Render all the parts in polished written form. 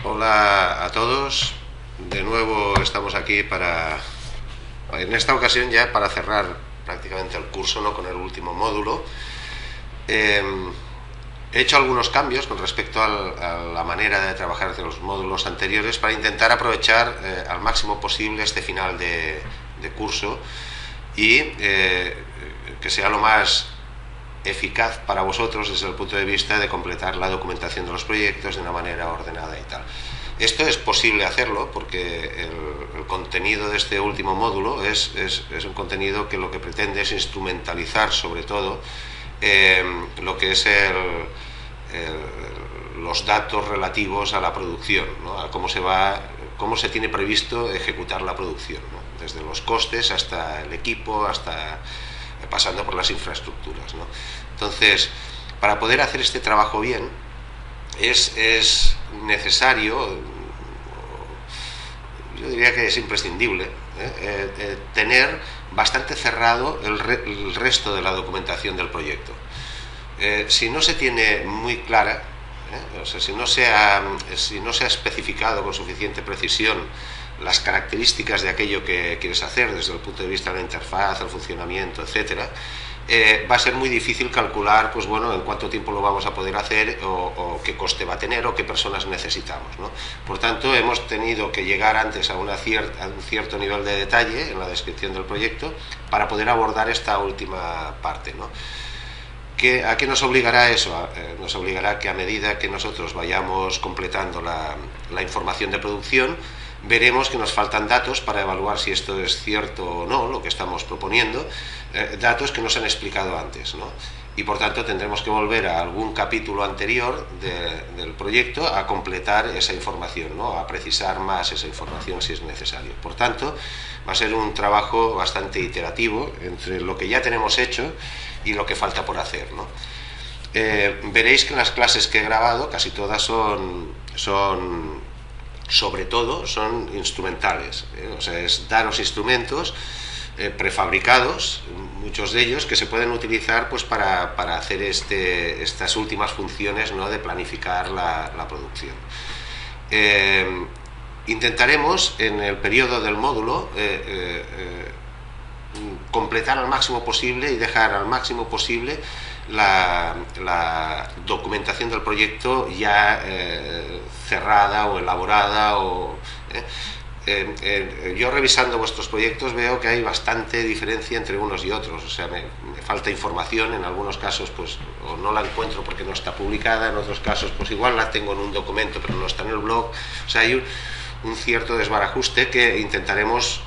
Hola a todos, de nuevo estamos aquí en esta ocasión ya para cerrar prácticamente el curso, ¿no?, con el último módulo. He hecho algunos cambios con respecto a la manera de trabajar de los módulos anteriores para intentar aprovechar al máximo posible este final de curso y que sea lo más eficaz para vosotros desde el punto de vista de completar la documentación de los proyectos de una manera ordenada y tal. Esto es posible hacerlo porque el contenido de este último módulo es un contenido que lo que pretende es instrumentalizar sobre todo lo que es los datos relativos a la producción, ¿no?, a cómo se tiene previsto ejecutar la producción, ¿no?, desde los costes hasta el equipo, pasando por las infraestructuras, ¿no? Entonces, para poder hacer este trabajo bien, es necesario, yo diría que es imprescindible, tener bastante cerrado el resto de la documentación del proyecto. Si no se tiene muy clara, o sea, si no se ha especificado con suficiente precisión las características de aquello que quieres hacer desde el punto de vista de la interfaz, el funcionamiento, etcétera, va a ser muy difícil calcular, pues bueno, en cuánto tiempo lo vamos a poder hacer o qué coste va a tener o qué personas necesitamos, ¿no? Por tanto, hemos tenido que llegar antes a un cierto nivel de detalle en la descripción del proyecto para poder abordar esta última parte, ¿no? ¿A qué nos obligará eso? Nos obligará que a medida que nosotros vayamos completando la información de producción, veremos que nos faltan datos para evaluar si esto es cierto o no, lo que estamos proponiendo, datos que nos han explicado antes, ¿no? Y por tanto tendremos que volver a algún capítulo anterior del proyecto a completar esa información, ¿no?, a precisar más esa información si es necesario. Por tanto, va a ser un trabajo bastante iterativo entre lo que ya tenemos hecho y lo que falta por hacer, ¿no? Veréis que en las clases que he grabado casi todas son instrumentales, o sea, es daros instrumentos prefabricados, muchos de ellos que se pueden utilizar pues para hacer estas últimas funciones, ¿no?, de planificar la producción. Intentaremos en el periodo del módulo completar al máximo posible y dejar al máximo posible la documentación del proyecto ya cerrada o elaborada. Yo revisando vuestros proyectos veo que hay bastante diferencia entre unos y otros, o sea, me falta información, en algunos casos pues o no la encuentro porque no está publicada, en otros casos pues igual la tengo en un documento pero no está en el blog, o sea, hay un cierto desbarajuste que intentaremos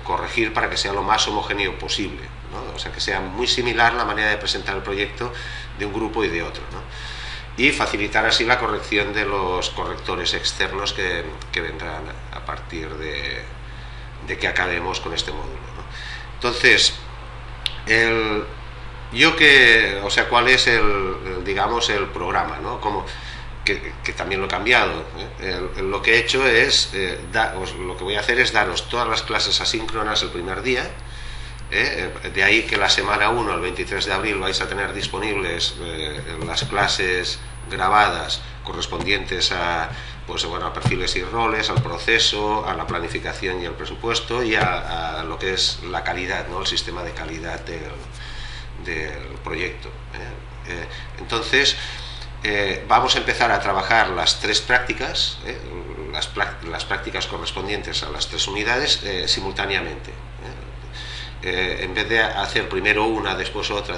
corregir para que sea lo más homogéneo posible, ¿no? O sea, que sea muy similar la manera de presentar el proyecto de un grupo y de otro, ¿no?, y facilitar así la corrección de los correctores externos que vendrán a partir de que acabemos con este módulo, ¿no? Entonces, ¿cuál es digamos, el programa, ¿no? Que también lo he cambiado, lo que he hecho es, lo que voy a hacer es daros todas las clases asíncronas el primer día. De ahí que la semana 1, el 23 de abril, vais a tener disponibles las clases grabadas correspondientes a perfiles y roles, al proceso, a la planificación y al presupuesto y a lo que es la calidad, ¿no?, el sistema de calidad del proyecto. Entonces, vamos a empezar a trabajar las tres prácticas, las prácticas correspondientes a las tres unidades simultáneamente. En vez de hacer primero una, después otra,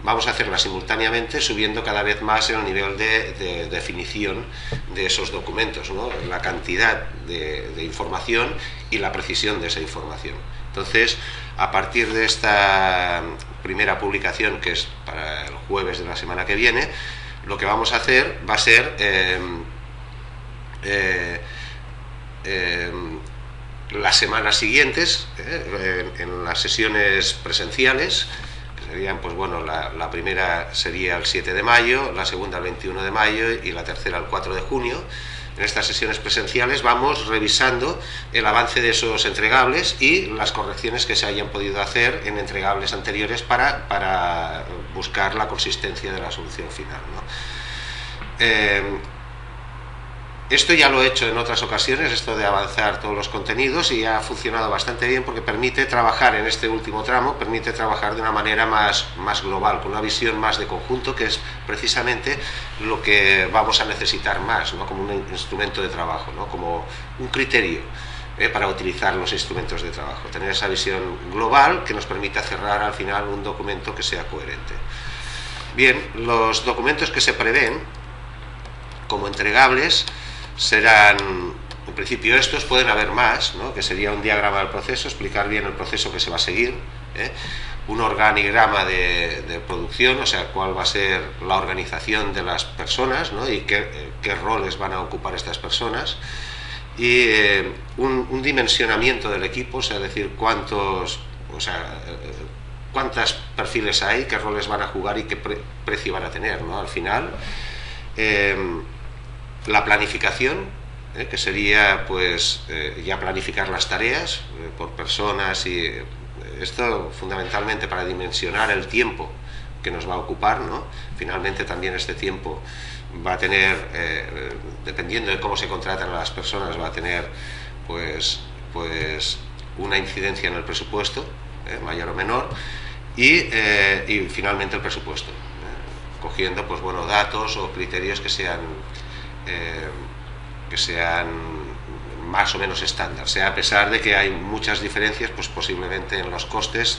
vamos a hacerlas simultáneamente, subiendo cada vez más el nivel de definición de esos documentos, ¿no?, la cantidad de información y la precisión de esa información. Entonces, a partir de esta primera publicación, que es para el jueves de la semana que viene, lo que vamos a hacer va a ser las semanas siguientes, en las sesiones presenciales, que serían, pues bueno, la primera sería el 7 de mayo, la segunda el 21 de mayo y la tercera el 4 de junio. En estas sesiones presenciales vamos revisando el avance de esos entregables y las correcciones que se hayan podido hacer en entregables anteriores para buscar la consistencia de la solución final, ¿no? Esto ya lo he hecho en otras ocasiones, esto de avanzar todos los contenidos, y ha funcionado bastante bien porque permite trabajar en este último tramo, permite trabajar de una manera más global, con una visión más de conjunto, que es precisamente lo que vamos a necesitar más, ¿no? Como un instrumento de trabajo, ¿no? Como un criterio para utilizar los instrumentos de trabajo, tener esa visión global que nos permita cerrar al final un documento que sea coherente. Bien, los documentos que se prevén como entregables serán, en principio estos, pueden haber más, ¿no? Que sería un diagrama del proceso, explicar bien el proceso que se va a seguir, un organigrama de producción, o sea, cuál va a ser la organización de las personas, ¿no? Y qué roles van a ocupar estas personas, y un dimensionamiento del equipo, o sea, decir cuántos perfiles hay, qué roles van a jugar y qué precio van a tener, ¿no? Al final, la planificación, que sería pues ya planificar las tareas por personas, y esto fundamentalmente para dimensionar el tiempo que nos va a ocupar, ¿no? Finalmente también este tiempo va a tener, dependiendo de cómo se contratan a las personas, va a tener pues una incidencia en el presupuesto, mayor o menor, y finalmente el presupuesto, cogiendo pues bueno, datos o criterios que sean más o menos estándar, sea a pesar de que hay muchas diferencias, pues posiblemente en los costes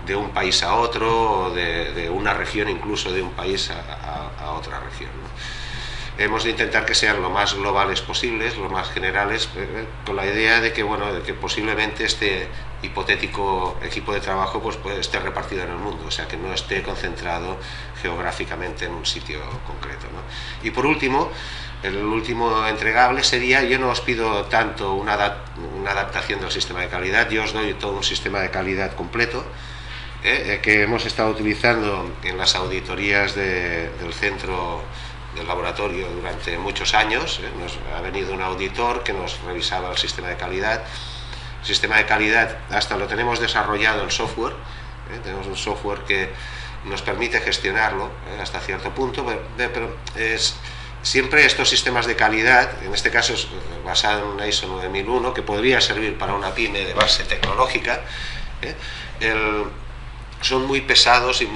de un país a otro, o de una región incluso de un país a otra región, ¿no? Hemos de intentar que sean lo más globales posibles, lo más generales, con la idea de que, bueno, de que posiblemente este hipotético equipo de trabajo pues esté repartido en el mundo, o sea, que no esté concentrado geográficamente en un sitio concreto, ¿no? Y por último, el último entregable sería, yo no os pido tanto una adaptación del sistema de calidad, yo os doy todo un sistema de calidad completo, que hemos estado utilizando en las auditorías del centro del laboratorio durante muchos años. Nos ha venido un auditor que nos revisaba el sistema de calidad. El sistema de calidad hasta lo tenemos desarrollado en software, tenemos un software que nos permite gestionarlo hasta cierto punto, pero siempre estos sistemas de calidad, en este caso es basado en una ISO 9001, que podría servir para una pyme de base tecnológica, son muy pesados y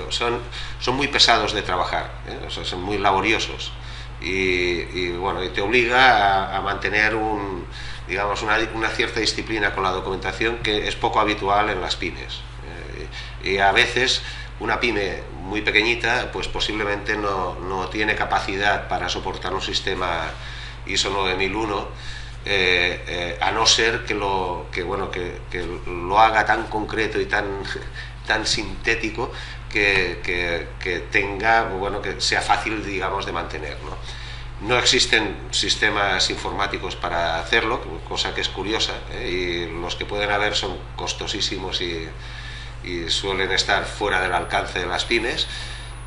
son muy pesados de trabajar, o sea, son muy laboriosos, y bueno, y te obliga a mantener una cierta disciplina con la documentación, que es poco habitual en las pymes, y a veces una pyme muy pequeñita pues posiblemente no tiene capacidad para soportar un sistema ISO 9001, a no ser que lo haga tan concreto y tan sintético que tenga, bueno, que sea fácil, digamos, de mantener, ¿no? No existen sistemas informáticos para hacerlo, cosa que es curiosa, y los que pueden haber son costosísimos y suelen estar fuera del alcance de las pymes,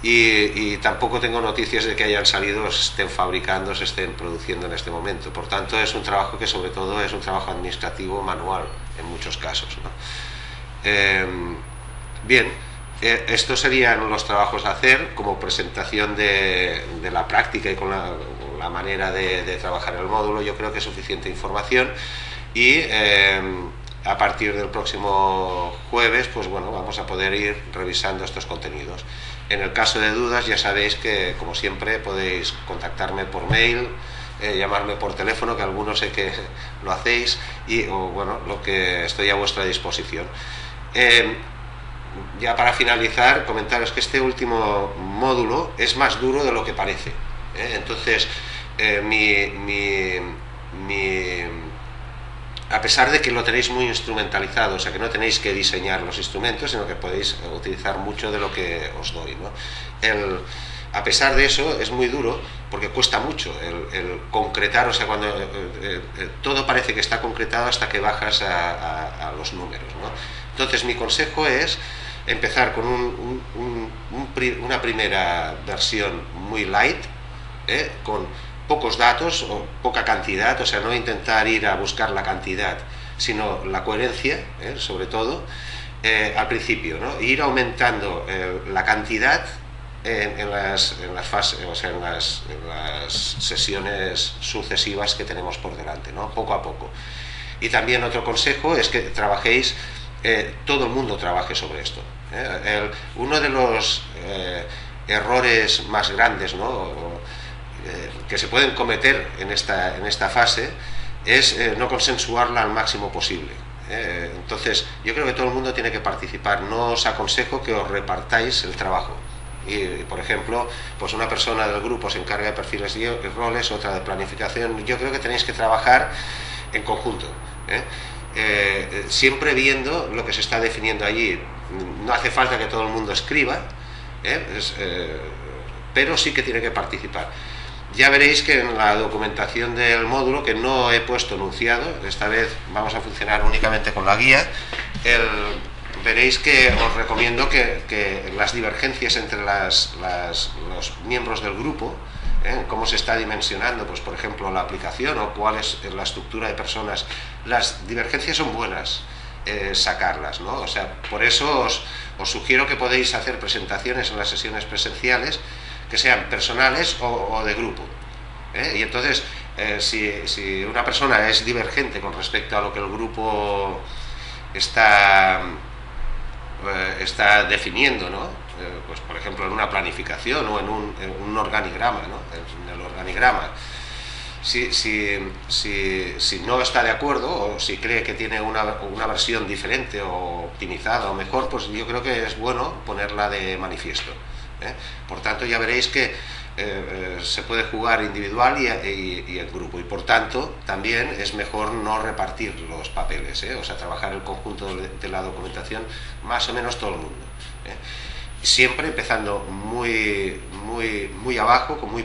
y tampoco tengo noticias de que hayan salido, se estén fabricando, se estén produciendo en este momento. Por tanto, es un trabajo que sobre todo es un trabajo administrativo manual en muchos casos, ¿no? Bien, estos serían los trabajos a hacer como presentación de la práctica y con la manera de trabajar el módulo. Yo creo que es suficiente información, y a partir del próximo jueves, pues bueno, vamos a poder ir revisando estos contenidos. En el caso de dudas, ya sabéis que, como siempre, podéis contactarme por mail, llamarme por teléfono, que algunos sé que lo hacéis, o bueno, lo que estoy a vuestra disposición. Ya para finalizar, comentaros que este último módulo es más duro de lo que parece, entonces a pesar de que lo tenéis muy instrumentalizado, o sea que no tenéis que diseñar los instrumentos, sino que podéis utilizar mucho de lo que os doy, ¿no? A pesar de eso, es muy duro porque cuesta mucho el concretar, o sea, cuando todo parece que está concretado hasta que bajas a los números, ¿no? Entonces, mi consejo es empezar con una primera versión muy light, con pocos datos o poca cantidad, o sea, no intentar ir a buscar la cantidad, sino la coherencia, sobre todo, al principio, ¿no? Ir aumentando la cantidad en las fases, o sea, en las sesiones sucesivas que tenemos por delante, ¿no? Poco a poco. Y también otro consejo es que trabajéis, todo el mundo trabaje sobre esto. Uno de los errores más grandes, ¿no? Que se pueden cometer en esta fase es no consensuarla al máximo posible. Entonces, yo creo que todo el mundo tiene que participar. No os aconsejo que os repartáis el trabajo. Y, por ejemplo, pues una persona del grupo se encarga de perfiles y roles, otra de planificación. Yo creo que tenéis que trabajar en conjunto, siempre viendo lo que se está definiendo allí. No hace falta que todo el mundo escriba, pero sí que tiene que participar. Ya veréis que en la documentación del módulo, que no he puesto enunciado, esta vez vamos a funcionar únicamente con la guía, veréis que os recomiendo que las divergencias entre los miembros del grupo, cómo se está dimensionando, pues por ejemplo la aplicación o cuál es la estructura de personas, las divergencias son buenas sacarlas, ¿no? O sea, por eso os sugiero que podéis hacer presentaciones en las sesiones presenciales que sean personales o de grupo, y entonces si una persona es divergente con respecto a lo que el grupo está definiendo, ¿no? Pues por ejemplo en una planificación o en un organigrama, ¿no? En el organigrama, si no está de acuerdo o si cree que tiene una versión diferente o optimizada o mejor, pues yo creo que es bueno ponerla de manifiesto. Por tanto, ya veréis que se puede jugar individual y en grupo, y por tanto también es mejor no repartir los papeles, o sea, trabajar el conjunto de la documentación más o menos todo el mundo, siempre empezando muy abajo, con muy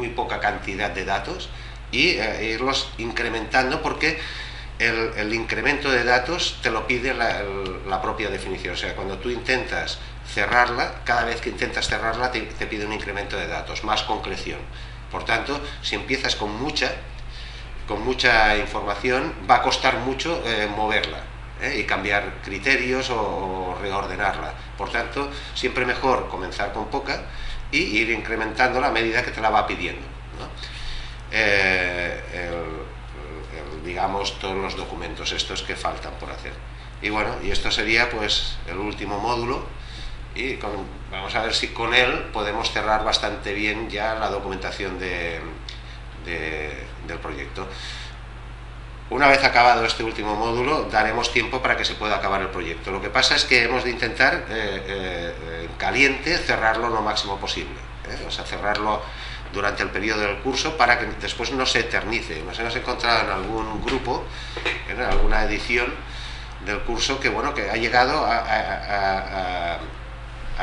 poca cantidad de datos, y irlos incrementando, porque el incremento de datos te lo pide la propia definición. O sea, cuando tú intentas cerrarla, cada vez que intentas cerrarla te pide un incremento de datos, más concreción. Por tanto, si empiezas con mucha información, va a costar mucho moverla, y cambiar criterios o reordenarla. Por tanto, siempre mejor comenzar con poca y ir incrementándola a medida que te la va pidiendo, ¿no? Digamos, todos los documentos estos que faltan por hacer. Y bueno, y esto sería pues el último módulo, y vamos a ver si con él podemos cerrar bastante bien ya la documentación del proyecto. Una vez acabado este último módulo, daremos tiempo para que se pueda acabar el proyecto. Lo que pasa es que hemos de intentar en caliente cerrarlo lo máximo posible, o sea, cerrarlo durante el periodo del curso, para que después no se eternice. Nos hemos encontrado en algún grupo, en alguna edición del curso, que bueno, que ha llegado a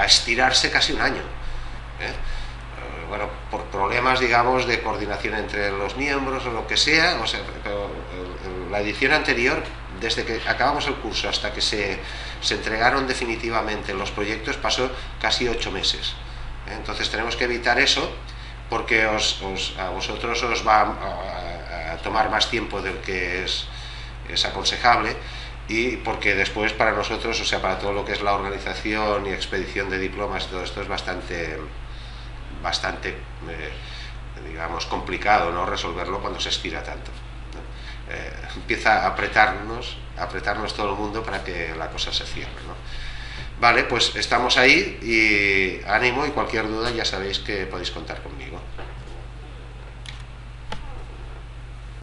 estirarse casi un año, bueno, por problemas, digamos, de coordinación entre los miembros o lo que sea. O sea, pero la edición anterior, desde que acabamos el curso hasta que se entregaron definitivamente los proyectos, pasó casi 8 meses. Entonces tenemos que evitar eso, porque a vosotros os va a tomar más tiempo del que es aconsejable, y porque después para nosotros, o sea, para todo lo que es la organización y expedición de diplomas y todo esto, es bastante digamos, complicado, ¿no?, resolverlo cuando se estira tanto, ¿no? Empieza a apretarnos todo el mundo para que la cosa se cierre, ¿no? Vale, pues estamos ahí, y ánimo, y cualquier duda ya sabéis que podéis contar conmigo.